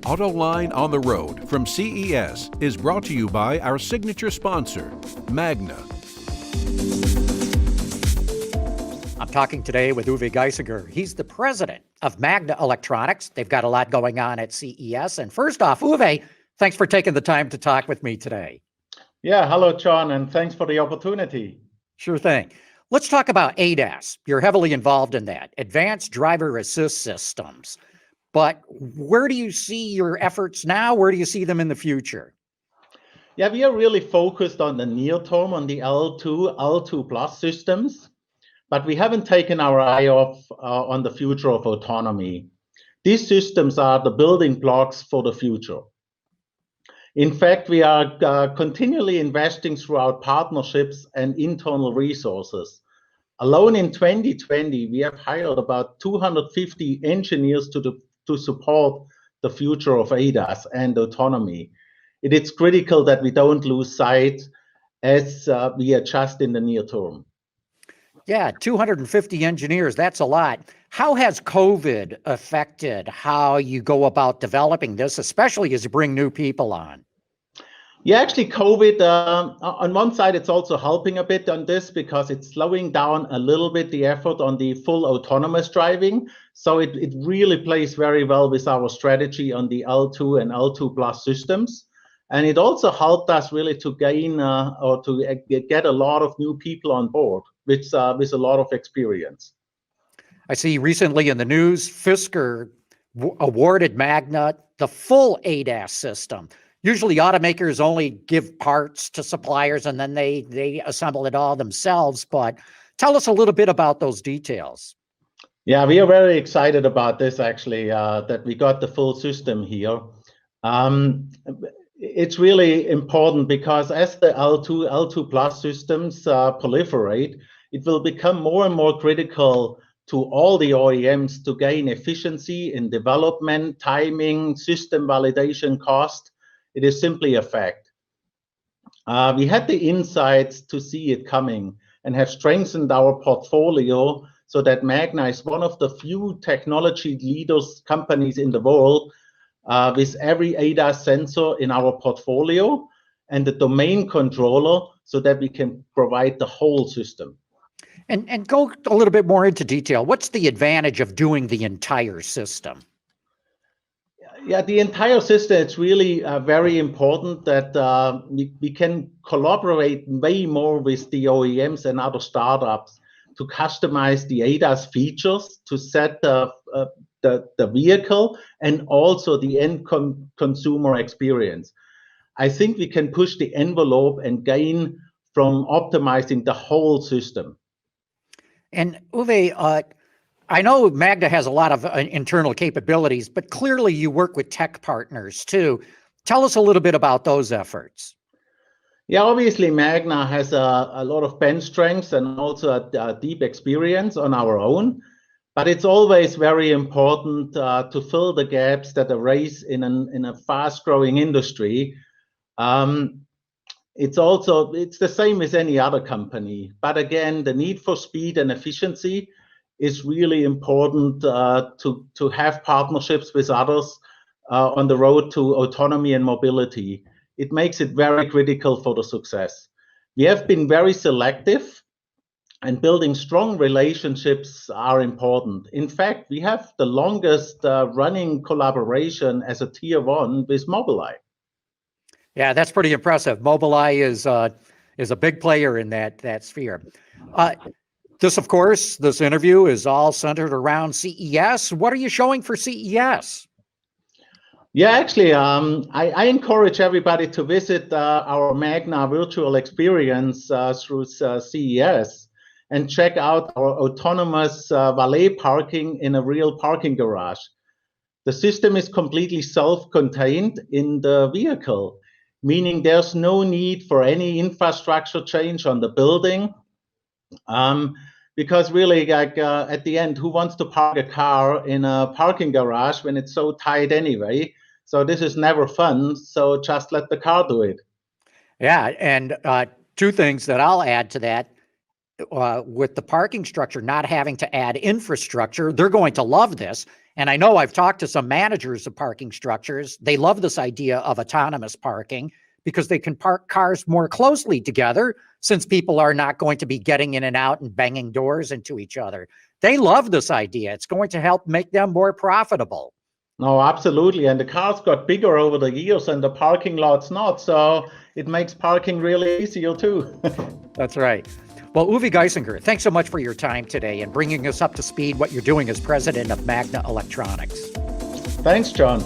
Autoline on the Road from CES is brought to you by our signature sponsor, Magna. I'm talking today with Uwe Geisinger. He's the president of Magna Electronics. They've got a lot going on at CES. And first off, Uwe, thanks for taking the time to talk with me today. Yeah, hello, John, and thanks for the opportunity. Sure thing. Let's talk about ADAS. You're heavily involved in that, Advanced Driver Assist Systems. But where do you see your efforts now? Where do you see them in the future? Yeah, we are really focused on the near term, on the L2, L2 plus systems, but we haven't taken our eye off on the future of autonomy. These systems are the building blocks for the future. In fact, we are continually investing throughout partnerships and internal resources. Alone in 2020, we have hired about 250 engineers to support the future of ADAS and autonomy. It is critical that we don't lose sight as we adjust in the near term. Yeah, 250 engineers, that's a lot. How has COVID affected how you go about developing this, especially as you bring new people on? Yeah, actually, COVID, on one side, it's also helping a bit on this because it's slowing down a little bit the effort on the full autonomous driving. So it really plays very well with our strategy on the L2 and L2 plus systems. And it also helped us really to gain or to get a lot of new people on board with a lot of experience. I see recently in the news, Fisker awarded Magna the full ADAS system. Usually automakers only give parts to suppliers and then they assemble it all themselves. But tell us a little bit about those details. Yeah, we are very excited about this, actually, that we got the full system here. It's really important because as the L2 plus systems proliferate, it will become more and more critical to all the OEMs to gain efficiency in development, timing, system validation, cost. It is simply a fact. We had the insights to see it coming and have strengthened our portfolio so that Magna is one of the few technology leaders companies in the world with every ADAS sensor in our portfolio and the domain controller so that we can provide the whole system. And go a little bit more into detail. What's the advantage of doing the entire system? Yeah, the entire system, it's really very important that we can collaborate way more with the OEMs and other startups to customize the ADAS features to set the vehicle and also the end consumer experience. I think we can push the envelope and gain from optimizing the whole system. And Uwe, I know Magna has a lot of internal capabilities, but clearly you work with tech partners too. Tell us a little bit about those efforts. Yeah, obviously Magna has a lot of bench strengths and also a deep experience on our own, but it's always very important to fill the gaps that arise in a fast-growing industry. It's the same as any other company, but again, the need for speed and efficiency is really important to have partnerships with others on the road to autonomy and mobility. It makes it very critical for the success. We have been very selective and building strong relationships are important. In fact, we have the longest running collaboration as a tier one with Mobileye. Yeah, that's pretty impressive. Mobileye is a big player in that sphere. Of course, this interview is all centered around CES. What are you showing for CES? Yeah, actually, I encourage everybody to visit our Magna virtual experience through CES and check out our autonomous valet parking in a real parking garage. The system is completely self-contained in the vehicle, meaning there's no need for any infrastructure change on the building. Because really, like at the end, who wants to park a car in a parking garage when it's so tight anyway? So this is never fun. So just let the car do it. Yeah, and two things that I'll add to that. With the parking structure not having to add infrastructure, they're going to love this. And I know I've talked to some managers of parking structures. They love this idea of autonomous parking because they can park cars more closely together since people are not going to be getting in and out and banging doors into each other. They love this idea. It's going to help make them more profitable. No, absolutely. And the cars got bigger over the years and the parking lots not. So it makes parking really easier too. That's right. Well, Uwe Geisinger, thanks so much for your time today and bringing us up to speed what you're doing as president of Magna Electronics. Thanks, John.